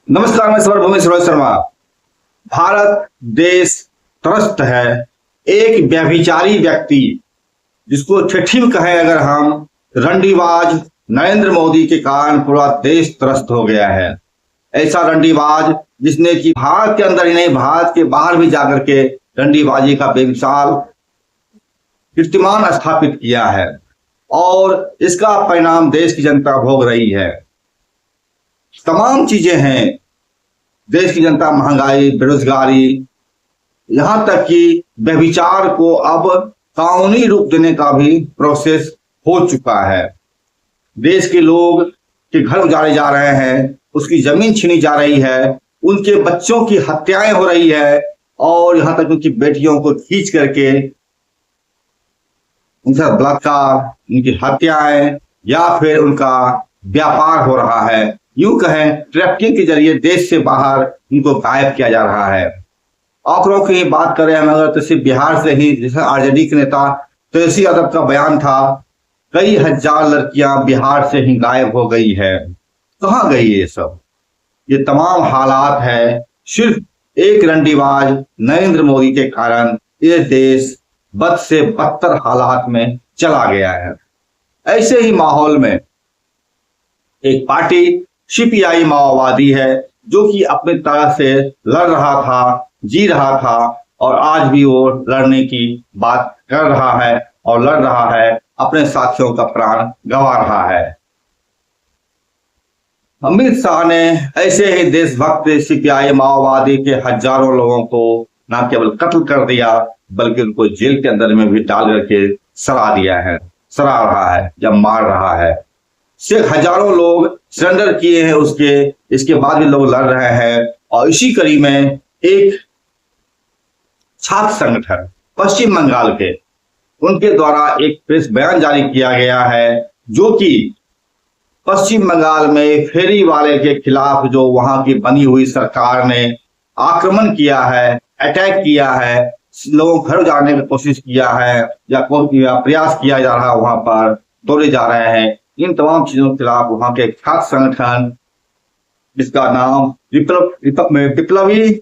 नमस्कार, मैं समर रोहित शर्मा। भारत देश त्रस्त है। एक व्यभिचारी व्यक्ति, जिसको ठिठिम कहें अगर हम, रंडीबाज नरेंद्र मोदी के कारण पूरा देश त्रस्त हो गया है। ऐसा रंडीबाज जिसने कि भारत के अंदर ही नहीं, भारत के बाहर भी जाकर के रंडीबाजी का बेमिसाल कीर्तिमान स्थापित किया है और इसका परिणाम देश की जनता भोग रही है। तमाम चीजें हैं, देश की जनता, महंगाई, बेरोजगारी, यहां तक कि व्यभिचार को अब कानूनी रूप देने का भी प्रोसेस हो चुका है। देश के लोग के घर उजाड़े जा रहे हैं, उसकी जमीन छीनी जा रही है, उनके बच्चों की हत्याएं हो रही है और यहां तक उनकी बेटियों को खींच करके उनका बलात्कार, उनकी हत्याएं या फिर उनका व्यापार हो रहा है। यूं कहें, ट्रैफिकिंग के जरिए देश से बाहर उनको गायब किया जा रहा है। आंकड़ों की बात करें हम अगर, तो सिर्फ बिहार से ही, जैसे आरजेडी के नेता तेजस्वी यादव का बयान था, कई हजार लड़कियां बिहार से ही गायब हो गई है। कहां गई ये सब? ये तमाम हालात है सिर्फ एक रंडीबाज नरेंद्र मोदी के कारण ये देश बद से बदतर हालात में चला गया है। ऐसे ही माहौल में एक पार्टी सीपीआई माओवादी है, जो कि अपने तरह से लड़ रहा था, जी रहा था और आज भी वो लड़ने की बात कर रहा है और लड़ रहा है, अपने साथियों का प्राण गंवा रहा है। अमित शाह ने ऐसे ही देशभक्त सीपीआई माओवादी के हजारों लोगों को न केवल कत्ल कर दिया, बल्कि उनको जेल के अंदर में भी डाल करके सड़ा दिया है, सड़ा रहा है या मार रहा है। सिर्फ हजारों लोग सरेंडर किए हैं उसके, इसके बाद भी लोग लड़ रहे हैं। और इसी कड़ी में एक छात्र संगठन पश्चिम बंगाल के, उनके द्वारा एक प्रेस बयान जारी किया गया है, जो कि पश्चिम बंगाल में फेरी वाले के खिलाफ जो वहां की बनी हुई सरकार ने आक्रमण किया है, अटैक किया है, लोगों को घर उजाड़ने की कोशिश किया है या प्रयास किया जा रहा है, वहां पर दौड़े जा रहे हैं। इन तमाम चीजों के खिलाफ वहां के छात्र संगठन, जिसका नाम विप्लवी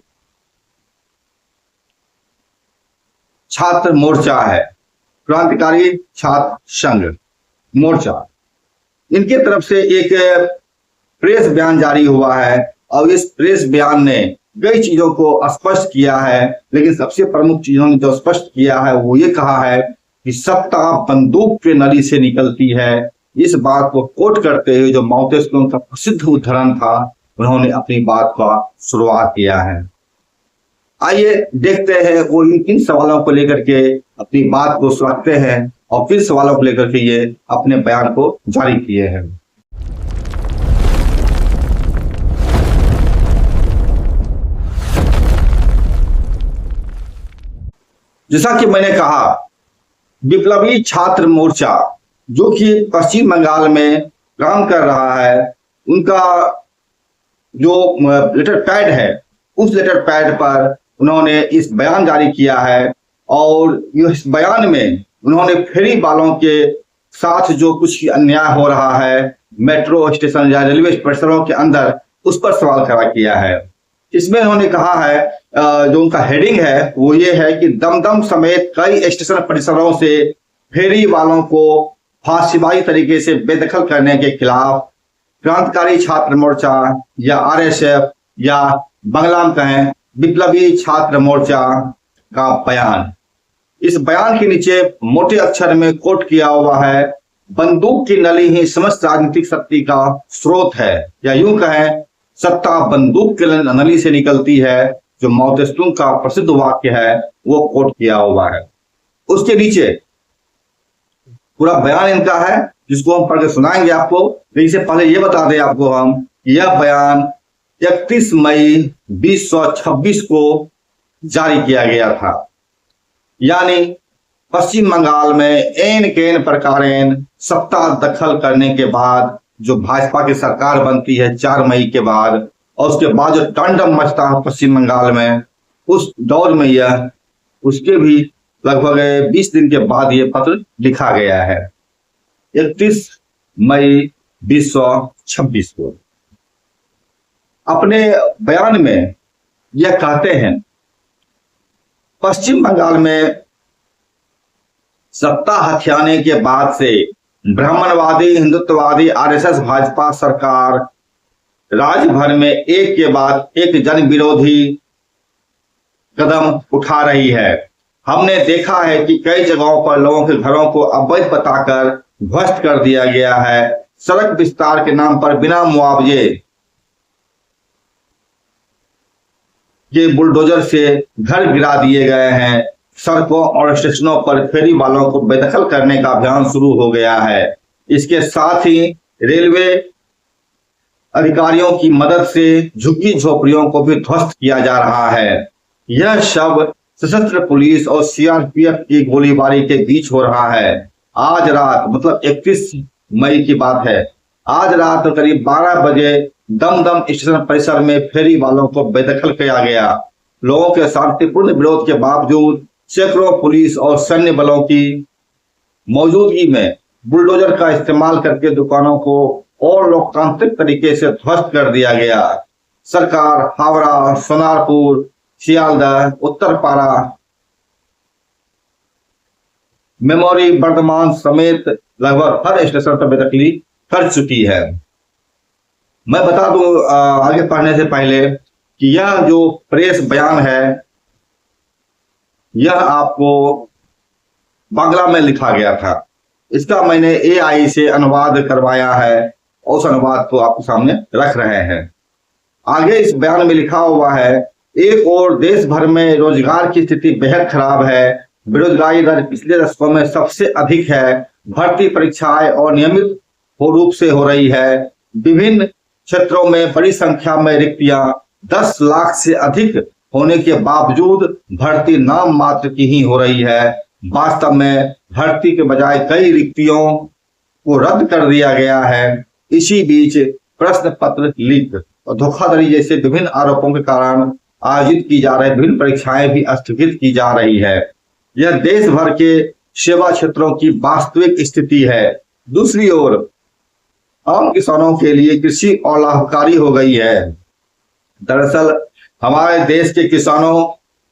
छात्र मोर्चा है, क्रांतिकारी छात्र संघ मोर्चा, इनके तरफ से एक प्रेस बयान जारी हुआ है और इस प्रेस बयान ने कई चीजों को स्पष्ट किया है। लेकिन सबसे प्रमुख चीजों ने जो स्पष्ट किया है वो ये कहा है कि सत्ता बंदूक के नली से निकलती है। इस बात को कोट करते हुए जो माओ त्से का प्रसिद्ध उद्धरण था, उन्होंने अपनी बात का शुरुआत किया है। आइए देखते हैं वो इन सवालों को लेकर के अपनी बात को रखते हैं और फिर सवालों को लेकर के ये अपने बयान को जारी किए हैं। जैसा कि मैंने कहा, विप्लवी छात्र मोर्चा जो कि पश्चिम बंगाल में काम कर रहा है, उनका जो लेटर पैड है, उस लेटर पैड पर उन्होंने इस बयान जारी किया है और इस बयान में उन्होंने फेरी वालों के साथ जो कुछ अन्याय हो रहा है मेट्रो स्टेशन या रेलवे परिसरों के अंदर, उस पर सवाल खड़ा किया है। इसमें उन्होंने कहा है, जो उनका हेडिंग है वो ये है कि दमदम समेत कई स्टेशन परिसरों से फेरी वालों को फांसीबाजी तरीके से बेदखल करने के खिलाफ क्रांतिकारी छात्र मोर्चा या आरएसएफ या बंगला में कहें विप्लवी छात्र मोर्चा का बयान। इस बयान के नीचे मोटे अक्षर में कोट किया हुआ है, बंदूक की नली ही समस्त राजनीतिक शक्ति का स्रोत है, या यूं कहें सत्ता बंदूक की नली से निकलती है, जो माओ त्से का प्रसिद्ध वाक्य है वो कोट किया हुआ है। उसके नीचे पूरा बयान इनका है, जिसको हम पढ़ के सुनाएंगे आपको। इससे पहले ये बता दें आपको हम, यह बयान 31 मई 2026 को जारी किया गया था। यानी पश्चिम बंगाल में एन केन प्रकारेण सत्ता दखल करने के बाद जो भाजपा की सरकार बनती है 4 मई के बाद, और उसके बाद जो तांडव मचता है पश्चिम बंगाल में, उस दौर में यह उसके भी लगभग 20 दिन के बाद ये पत्र लिखा गया है, 31 मई 2026 को। अपने बयान में यह कहते हैं, पश्चिम बंगाल में सत्ता हथियाने के बाद से ब्राह्मणवादी हिंदुत्ववादी आरएसएस भाजपा सरकार राज्य भर में एक के बाद एक जन विरोधी कदम उठा रही है। हमने देखा है कि कई जगहों पर लोगों के घरों को अवैध बताकर ध्वस्त कर दिया गया है। सड़क विस्तार के नाम पर बिना मुआवजे के बुलडोजर से घर गिरा दिए गए हैं। सड़कों और स्टेशनों पर फेरी वालों को बेदखल करने का अभियान शुरू हो गया है। इसके साथ ही रेलवे अधिकारियों की मदद से झुग्गी झोपड़ियों को भी ध्वस्त किया जा रहा है। यह सब सशस्त्र पुलिस और सीआरपीएफ की गोलीबारी के बीच हो रहा है। आज रात मतलब 31 मई की बात है, आज रात करीब 12 बजे दमदम स्टेशन परिसर में फेरी वालों को बेदखल किया गया। लोगों के शांतिपूर्ण विरोध के बावजूद सैकड़ों पुलिस और सैन्य बलों की मौजूदगी में बुलडोजर का इस्तेमाल करके दुकानों को और लोकतांत्रिक तरीके से ध्वस्त कर दिया गया। सरकार हावड़ा, सोनारपुर, सियालदह, उत्तरपाड़ा, मेमोरी, बर्धमान समेत लगभग हर स्टेशन पर बेदखली कर चुकी है। मैं बता दूं आगे पढ़ने से पहले कि यह जो प्रेस बयान है यह आपको बांग्ला में लिखा गया था। इसका मैंने एआई से अनुवाद करवाया है और उस अनुवाद को आपके सामने रख रहे हैं। आगे इस बयान में लिखा हुआ है, एक और देश भर में रोजगार की स्थिति बेहद खराब है। बेरोजगारी दर पिछले दशकों में सबसे अधिक है। भर्ती परीक्षाएं अनियमित रूप से हो रही है। विभिन्न क्षेत्रों में बड़ी संख्या में रिक्तियां 10 लाख से अधिक होने के बावजूद भर्ती नाम मात्र की ही हो रही है। वास्तव में भर्ती के बजाय कई रिक्तियों को रद्द कर दिया गया है। इसी बीच प्रश्न पत्र लीक और धोखाधड़ी जैसे विभिन्न आरोपों के कारण आयोजित की जा रही विभिन्न परीक्षाएं भी स्थगित की जा रही है। यह देश भर के सेवा क्षेत्रों की वास्तविक स्थिति है। दूसरी ओर आम किसानों के लिए कृषि अलाभकारी हो गई है। दरअसल हमारे देश के किसानों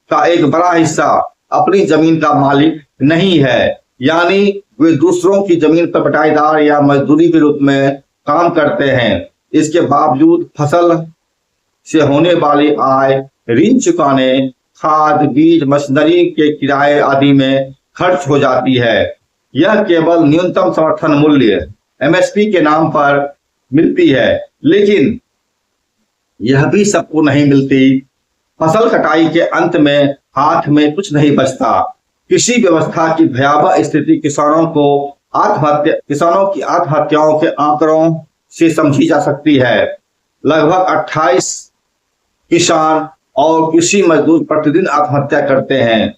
का एक बड़ा हिस्सा अपनी जमीन का मालिक नहीं है, यानी वे दूसरों की जमीन पर बटाईदार या मजदूरी के रूप में काम करते हैं। इसके बावजूद फसल से होने वाली आय ऋण चुकाने, खाद, बीज, मशीनरी के किराए आदि में खर्च हो जाती है। यह केवल न्यूनतम समर्थन मूल्य एमएसपी के नाम पर मिलती है, लेकिन यह भी सबको नहीं मिलती। फसल कटाई के अंत में हाथ में कुछ नहीं बचता। कृषि व्यवस्था की भयावह स्थिति किसानों की आत्महत्याओं के आंकड़ों से समझी जा सकती है। लगभग 28 किसान और कृषि मजदूर प्रतिदिन आत्महत्या करते हैं।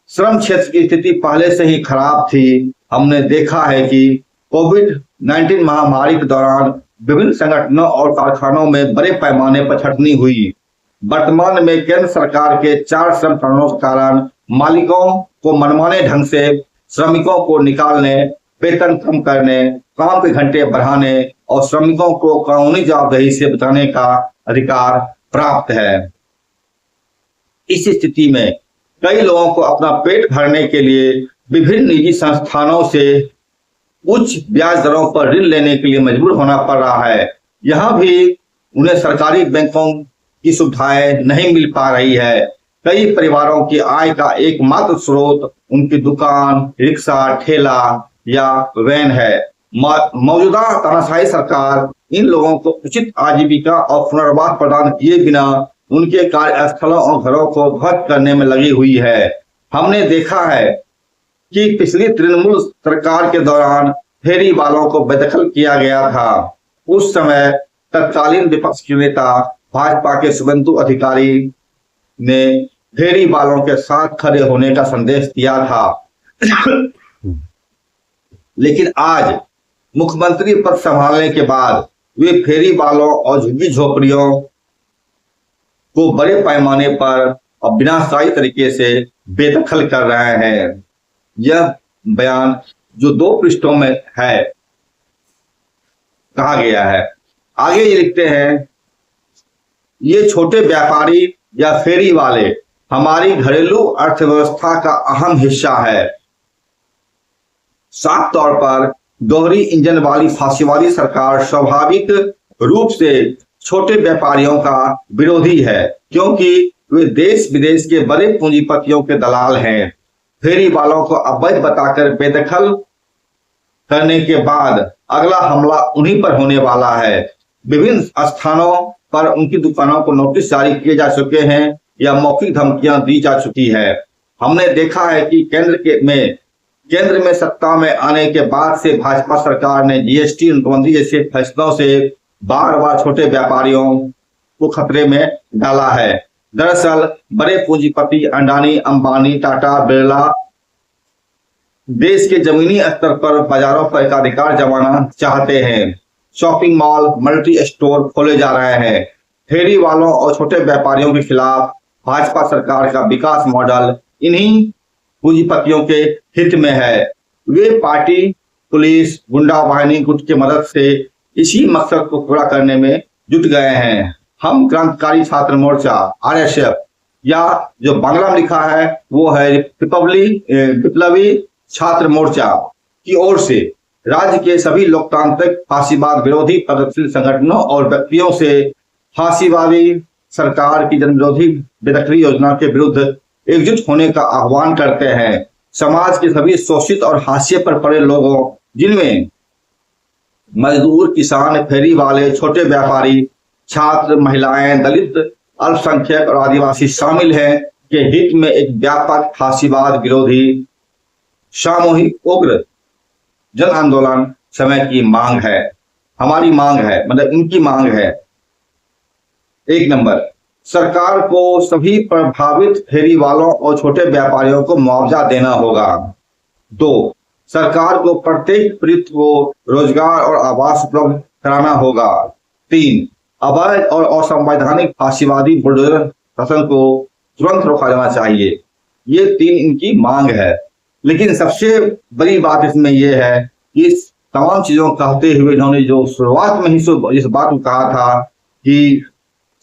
श्रम क्षेत्र की स्थिति पहले से ही खराब थी। हमने देखा है कि कोविड-19 महामारी के दौरान विभिन्न संगठनों और कारखानों में बड़े पैमाने पर छटनी हुई। वर्तमान में केंद्र सरकार के 4 श्रम कानूनों के कारण मालिकों को मनमाने ढंग से श्रमिकों को निकालने, वेतन कम करने, काम के घंटे बढ़ाने और श्रमिकों को कानूनी जवाबदेही से बचाने का अधिकार प्राप्त है। इस स्थिति में कई लोगों को अपना पेट भरने के लिए विभिन्न निजी संस्थानों से उच्च ब्याज दरों पर ऋण लेने के लिए मजबूर होना पड़ रहा है। यहाँ भी उन्हें सरकारी बैंकों की सुविधाएं नहीं मिल पा रही है। कई परिवारों की आय का एकमात्र स्रोत उनकी दुकान, रिक्शा, ठेला या वैन है। मौजूदा तानाशाही सरकार इन लोगों को उचित आजीविका और पुनर्वास प्रदान किए बिना उनके कार्यस्थलों और घरों को ध्वस्त करने में लगी हुई है। हमने देखा है कि पिछली तृणमूल सरकार के दौरान फेरी वालों को बेदखल किया गया था। उस समय तत्कालीन विपक्ष के नेता भाजपा के शुभेंदु अधिकारी ने फेरी वालों के साथ खड़े होने का संदेश दिया था। लेकिन आज मुख्यमंत्री पद संभालने के बाद वे फेरी वालों और झुग्गी झोपड़ियों को बड़े पैमाने पर और विनाशकारी तरीके से बेदखल कर रहे हैं। यह बयान जो 2 पृष्ठों में है कहा गया है। आगे ये लिखते हैं, ये छोटे व्यापारी या फेरी वाले हमारी घरेलू अर्थव्यवस्था का अहम हिस्सा है। साफ तौर पर दोहरी इंजन वाली फांसीवादी सरकार स्वाभाविक रूप से छोटे व्यापारियों का विरोधी है, क्योंकि वे देश विदेश के बड़े पूंजीपतियों के दलाल हैं। फेरी वालों को अवैध बताकर बेदखल करने के बाद अगला हमला उन्हीं पर होने वाला है। विभिन्न स्थानों पर उनकी दुकानों को नोटिस जारी किए जा चुके हैं या मौखिक धमकियां दी जा चुकी है। हमने देखा है कि केंद्र में सत्ता में आने के बाद से भाजपा सरकार ने जीएसटी, नोटबंदी जैसे फैसलों से बार बार छोटे व्यापारियों को खतरे में डाला है। दरअसल बड़े पूंजीपति अडानी, अंबानी, टाटा, बिरला देश के जमीनी स्तर पर बाजारों पर एकाधिकार जमाना चाहते हैं। शॉपिंग मॉल, मल्टी स्टोर खोले जा रहे हैं। फेरी वालों और छोटे व्यापारियों के खिलाफ भाजपा सरकार का विकास मॉडल इन्हीं पूंजीपतियों के हित में है। वे पार्टी, पुलिस, गुंडा बाहिनी गुट की मदद से इसी मकसद को पूरा करने में जुट गए हैं। हम क्रांतिकारी छात्र मोर्चा आरएसएफ, या जो बांग्ला में लिखा है वो है विप्लवी छात्र मोर्चा की ओर से राज्य के सभी लोकतांत्रिक फांसीवाद विरोधी प्रगतिशील संगठनों और व्यक्तियों से फांसीवादी सरकार की जनविरोधी बेदखली योजना के विरुद्ध एकजुट होने का आह्वान करते हैं। समाज के सभी शोषित और हाशिए पर पड़े लोगों, जिनमें मजदूर, किसान, फेरी वाले, छोटे व्यापारी, छात्र, महिलाएं, दलित, अल्पसंख्यक और आदिवासी शामिल हैं, के हित में एक व्यापक फांसीवाद विरोधी सामूहिक उग्र जन आंदोलन समय की मांग है। हमारी मांग है, मतलब इनकी मांग है। 1 नंबर, सरकार को सभी प्रभावित फेरी वालों और छोटे व्यापारियों को मुआवजा देना होगा। 2, सरकार को प्रत्येक पीड़ित को रोजगार और आवास उपलब्ध कराना होगा। 3, अवैध और असंवैधानिक फांसीवादी बुलडोजर शासन को तुरंत रोका जाना चाहिए। ये 3 इनकी मांग है। लेकिन सबसे बड़ी बात इसमें यह है कि इस तमाम चीजों को कहते हुए इन्होंने जो शुरुआत में ही इस बात को कहा था कि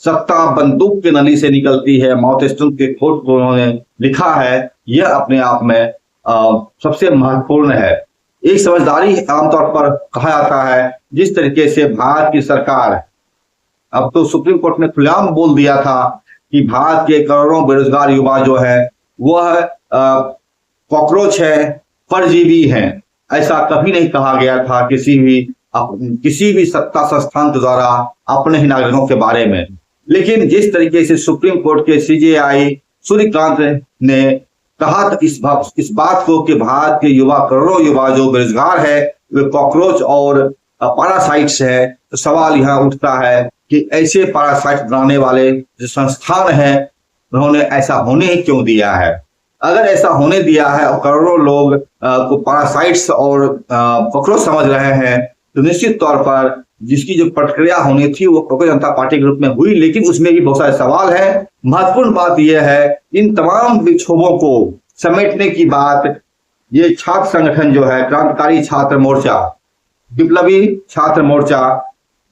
सत्ता बंदूक की नली से निकलती है, माओ स्टून के कोट को उन्होंने लिखा है, यह अपने आप में सबसे महत्वपूर्ण है। एक समझदारी आमतौर पर कहा जाता है, जिस तरीके से भारत की सरकार, अब तो सुप्रीम कोर्ट ने खुलेआम बोल दिया था कि भारत के करोड़ों बेरोजगार युवा जो है वह कॉकरोच है, परजीवी हैं। ऐसा कभी नहीं कहा गया था किसी भी सत्ता संस्थान के द्वारा अपने ही नागरिकों के बारे में। लेकिन जिस तरीके से सुप्रीम कोर्ट के सीजेआई सूर्यकांत ने कहा था इस बात को कि भारत के करोड़ों युवा जो बेरोजगार है वे कॉकरोच और पैरासाइट्स है, तो सवाल यहाँ उठता है कि ऐसे पैरासाइट बनाने वाले जो संस्थान हैं उन्होंने ऐसा होने ही क्यों दिया है। अगर ऐसा होने दिया है और करोड़ों लोग को पैरासाइट्स और कॉकरोच समझ रहे हैं, तो निश्चित तौर पर जिसकी जो प्रतिक्रिया होनी थी वो कांग्रेस जनता पार्टी के रूप में हुई, लेकिन उसमें भी बहुत सारे सवाल है। महत्वपूर्ण बात यह है, इन तमाम विक्षोभों को समेटने की बात ये छात्र संगठन जो है क्रांतिकारी छात्र मोर्चा, विप्लवी छात्र मोर्चा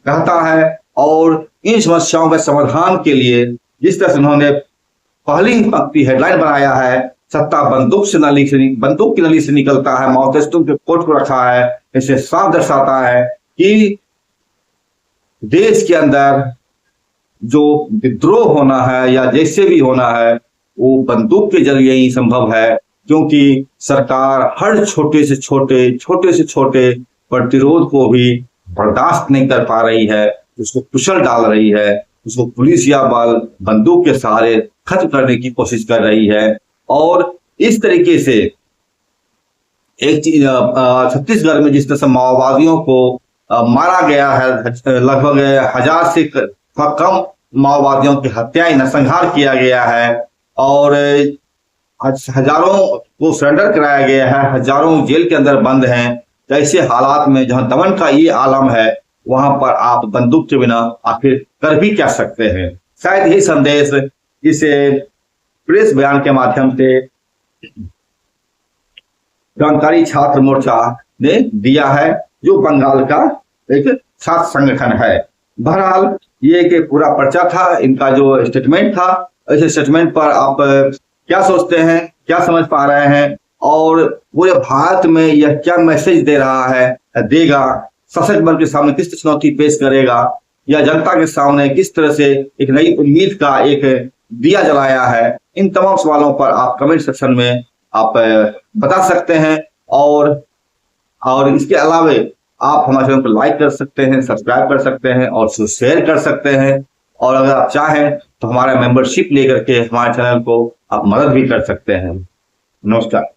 कहता है। और इन समस्याओं के समाधान के लिए जिस तरह से उन्होंने पहली पंक्ति हेडलाइन बनाया है, सत्ता बंदूक की नली से निकलता है, माओ स्टून के कोट को रखा है, इसे साफ दर्शाता है कि देश के अंदर जो विद्रोह होना है या जैसे भी होना है वो बंदूक के जरिए ही संभव है, क्योंकि सरकार हर छोटे से छोटे प्रतिरोध को भी बर्दाश्त नहीं कर पा रही है, उसको कुचल डाल रही है, उसको पुलिस या बल बंदूक के सहारे खत्म करने की कोशिश कर रही है। और इस तरीके से एक चीज छत्तीसगढ़ में जिस तरह से माओवादियों को मारा गया है, लगभग 1000 से कम माओवादियों की हत्याएं नरसंहार किया गया है और हजारों को सरेंडर कराया गया है, हजारों जेल के अंदर बंद हैं। तो ऐसे हालात में जहां दमन का ये आलम है, वहां पर आप बंदूक के बिना आखिर कर भी क्या सकते हैं। शायद यही संदेश इसे प्रेस बयान के माध्यम से क्रांतिकारी छात्र मोर्चा ने दिया है, जो बंगाल का एक छात्र संगठन है। बहरहाल ये एक पूरा पर्चा था, इनका जो स्टेटमेंट था। इस स्टेटमेंट पर आप क्या सोचते हैं, क्या समझ पा रहे हैं, और पूरे भारत में यह क्या मैसेज दे रहा है, देगा, सशक्त बल के सामने किस चुनौती पेश करेगा, या जनता के सामने किस तरह से एक नई उम्मीद का एक दिया जलाया है। इन तमाम सवालों पर आप कमेंट सेक्शन में आप बता सकते हैं। और इसके अलावे आप हमारे चैनल को लाइक कर सकते हैं, सब्सक्राइब कर सकते हैं और शेयर कर सकते हैं। और अगर आप चाहें तो हमारा मेंबरशिप लेकर के हमारे चैनल को आप मदद भी कर सकते हैं। नमस्कार।